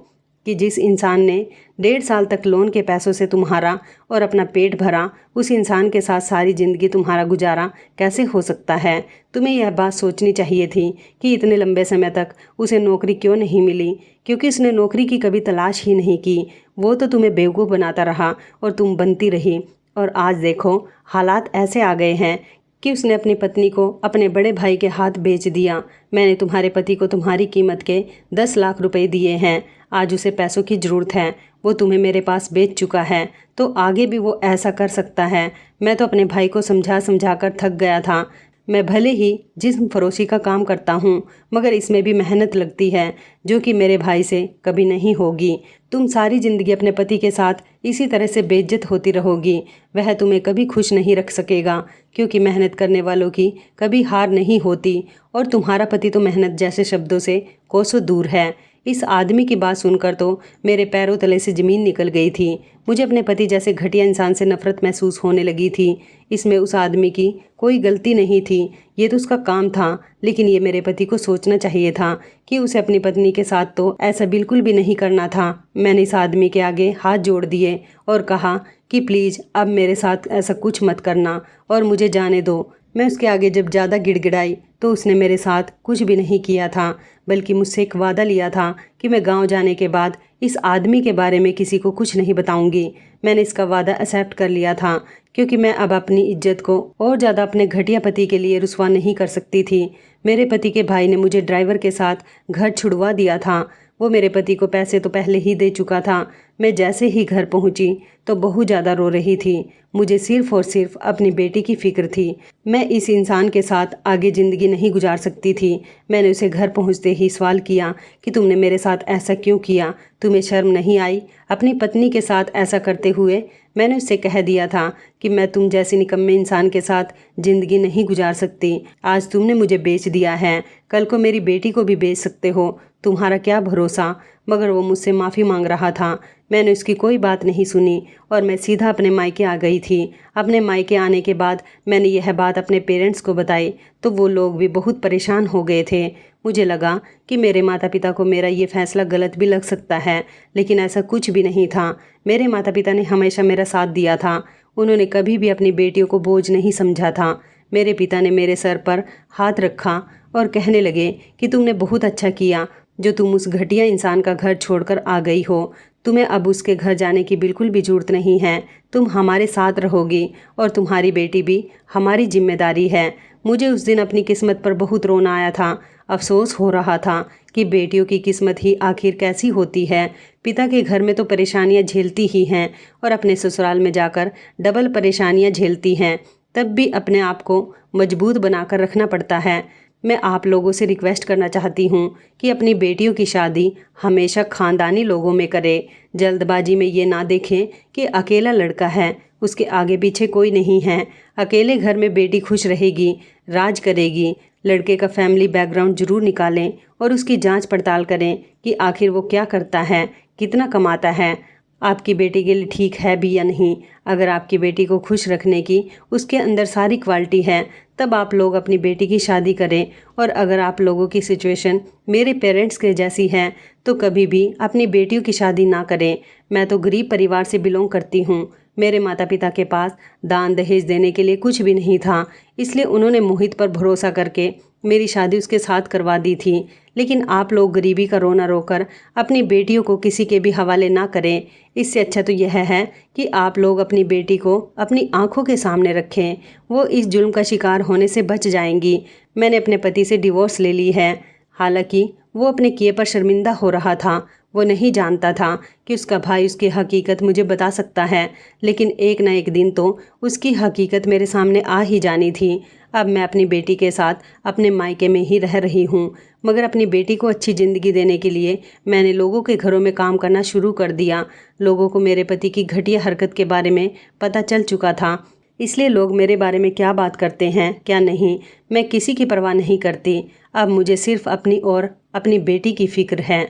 कि जिस इंसान ने 1.5 साल तक लोन के पैसों से तुम्हारा और अपना पेट भरा, उस इंसान के साथ सारी ज़िंदगी तुम्हारा गुजारा कैसे हो सकता है। तुम्हें यह बात सोचनी चाहिए थी कि इतने लंबे समय तक उसे नौकरी क्यों नहीं मिली, क्योंकि उसने नौकरी की कभी तलाश ही नहीं की। वो तो तुम्हें बेवकूफ़ बनाता रहा और तुम बनती रही। और आज देखो हालात ऐसे आ गए हैं कि उसने अपनी पत्नी को अपने बड़े भाई के हाथ बेच दिया। मैंने तुम्हारे पति को तुम्हारी कीमत के 10 लाख रुपए दिए हैं। आज उसे पैसों की ज़रूरत है, वो तुम्हें मेरे पास बेच चुका है, तो आगे भी वो ऐसा कर सकता है। मैं तो अपने भाई को समझा समझा कर थक गया था। मैं भले ही जिस्म फरोशी का काम करता हूँ, मगर इसमें भी मेहनत लगती है, जो कि मेरे भाई से कभी नहीं होगी। तुम सारी ज़िंदगी अपने पति के साथ इसी तरह से बेइज्जत होती रहोगी। वह तुम्हें कभी खुश नहीं रख सकेगा, क्योंकि मेहनत करने वालों की कभी हार नहीं होती। और तुम्हारा पति तो मेहनत जैसे शब्दों से कोसों दूर है। इस आदमी की बात सुनकर तो मेरे पैरों तले से ज़मीन निकल गई थी। मुझे अपने पति जैसे घटिया इंसान से नफरत महसूस होने लगी थी। इसमें उस आदमी की कोई गलती नहीं थी, ये तो उसका काम था। लेकिन ये मेरे पति को सोचना चाहिए था कि उसे अपनी पत्नी के साथ तो ऐसा बिल्कुल भी नहीं करना था। मैंने इस आदमी के आगे हाथ जोड़ दिए और कहा कि प्लीज़ अब मेरे साथ ऐसा कुछ मत करना और मुझे जाने दो। मैं उसके आगे जब ज़्यादा गिड़गिड़ाई तो उसने मेरे साथ कुछ भी नहीं किया था, बल्कि मुझसे एक वादा लिया था कि मैं गांव जाने के बाद इस आदमी के बारे में किसी को कुछ नहीं बताऊंगी। मैंने इसका वादा एक्सेप्ट कर लिया था, क्योंकि मैं अब अपनी इज्जत को और ज़्यादा अपने घटिया पति के लिए रुसवा नहीं कर सकती थी। मेरे पति के भाई ने मुझे ड्राइवर के साथ घर छुड़वा दिया था। वो मेरे पति को पैसे तो पहले ही दे चुका था। मैं जैसे ही घर पहुंची तो बहुत ज़्यादा रो रही थी। मुझे सिर्फ और सिर्फ अपनी बेटी की फिक्र थी। मैं इस इंसान के साथ आगे ज़िंदगी नहीं गुजार सकती थी। मैंने उसे घर पहुंचते ही सवाल किया कि तुमने मेरे साथ ऐसा क्यों किया? तुम्हें शर्म नहीं आई अपनी पत्नी के साथ ऐसा करते हुए? मैंने उससे कह दिया था कि मैं तुम जैसे निकम्मे इंसान के साथ ज़िंदगी नहीं गुजार सकती। आज तुमने मुझे बेच दिया है, कल को मेरी बेटी को भी बेच सकते हो। तुम्हारा क्या भरोसा? मगर वो मुझसे माफ़ी मांग रहा था। मैंने उसकी कोई बात नहीं सुनी और मैं सीधा अपने मायके आ गई थी। अपने मायके आने के बाद मैंने यह बात अपने पेरेंट्स को बताई तो वो लोग भी बहुत परेशान हो गए थे। मुझे लगा कि मेरे माता पिता को मेरा ये फैसला गलत भी लग सकता है, लेकिन ऐसा कुछ भी नहीं था। मेरे माता पिता ने हमेशा मेरा साथ दिया था। उन्होंने कभी भी अपनी बेटियों को बोझ नहीं समझा था। मेरे पिता ने मेरे सर पर हाथ रखा और कहने लगे कि तुमने बहुत अच्छा किया जो तुम उस घटिया इंसान का घर छोड़कर आ गई हो। तुम्हें अब उसके घर जाने की बिल्कुल भी ज़रूरत नहीं है। तुम हमारे साथ रहोगी और तुम्हारी बेटी भी हमारी जिम्मेदारी है। मुझे उस दिन अपनी किस्मत पर बहुत रोना आया था। अफसोस हो रहा था कि बेटियों की किस्मत ही आखिर कैसी होती है। पिता के घर में तो परेशानियां झेलती ही हैं और अपने ससुराल में जाकर डबल परेशानियां झेलती हैं। तब भी अपने आप को मजबूत बनाकर रखना पड़ता है। मैं आप लोगों से रिक्वेस्ट करना चाहती हूँ कि अपनी बेटियों की शादी हमेशा खानदानी लोगों में करें। जल्दबाजी में ये ना देखें कि अकेला लड़का है, उसके आगे पीछे कोई नहीं है। अकेले घर में बेटी खुश रहेगी, राज करेगी। लड़के का फैमिली बैकग्राउंड जरूर निकालें और उसकी जांच पड़ताल करें कि आखिर वो क्या करता है, कितना कमाता है, आपकी बेटी के लिए ठीक है भी या नहीं। अगर आपकी बेटी को खुश रखने की उसके अंदर सारी क्वालिटी है तब आप लोग अपनी बेटी की शादी करें। और अगर आप लोगों की सिचुएशन मेरे पेरेंट्स के जैसी है तो कभी भी अपनी बेटियों की शादी ना करें। मैं तो गरीब परिवार से बिलोंग करती हूँ। मेरे माता पिता के पास दान दहेज देने के लिए कुछ भी नहीं था, इसलिए उन्होंने मोहित पर भरोसा करके मेरी शादी उसके साथ करवा दी थी। लेकिन आप लोग गरीबी का रोना रोकर अपनी बेटियों को किसी के भी हवाले ना करें। इससे अच्छा तो यह है कि आप लोग अपनी बेटी को अपनी आंखों के सामने रखें। वो इस जुल्म का शिकार होने से बच जाएंगी। मैंने अपने पति से डिवोर्स ले ली है। हालांकि वो अपने किए पर शर्मिंदा हो रहा था। वो नहीं जानता था कि उसका भाई उसकी हकीकत मुझे बता सकता है, लेकिन एक न एक दिन तो उसकी हकीकत मेरे सामने आ ही जानी थी। अब मैं अपनी बेटी के साथ अपने मायके में ही रह रही हूँ, मगर अपनी बेटी को अच्छी ज़िंदगी देने के लिए मैंने लोगों के घरों में काम करना शुरू कर दिया। लोगों को मेरे पति की घटिया हरकत के बारे में पता चल चुका था, इसलिए लोग मेरे बारे में क्या बात करते हैं क्या नहीं, मैं किसी की परवाह नहीं करती। अब मुझे सिर्फ अपनी और अपनी बेटी की फ़िक्र है।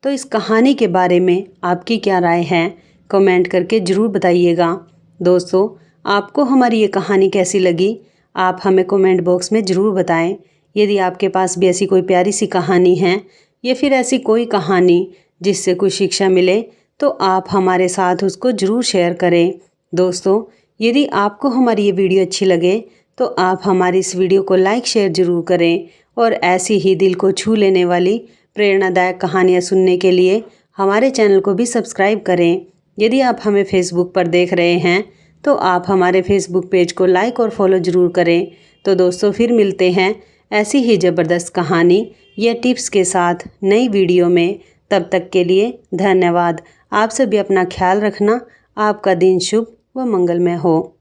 तो इस कहानी के बारे में आपकी क्या राय है, कमेंट करके ज़रूर बताइएगा। दोस्तों, आपको हमारी ये कहानी कैसी लगी, आप हमें कमेंट बॉक्स में ज़रूर बताएं। यदि आपके पास भी ऐसी कोई प्यारी सी कहानी है या फिर ऐसी कोई कहानी जिससे कुछ शिक्षा मिले तो आप हमारे साथ उसको ज़रूर शेयर करें। दोस्तों, यदि आपको हमारी ये वीडियो अच्छी लगे तो आप हमारी इस वीडियो को लाइक शेयर ज़रूर करें और ऐसी ही दिल को छू लेने वाली प्रेरणादायक कहानियाँ सुनने के लिए हमारे चैनल को भी सब्सक्राइब करें। यदि आप हमें फेसबुक पर देख रहे हैं तो आप हमारे फेसबुक पेज को लाइक और फॉलो ज़रूर करें। तो दोस्तों, फिर मिलते हैं ऐसी ही ज़बरदस्त कहानी या टिप्स के साथ नई वीडियो में। तब तक के लिए धन्यवाद। आप सभी अपना ख्याल रखना। आपका दिन शुभ व मंगलमय हो।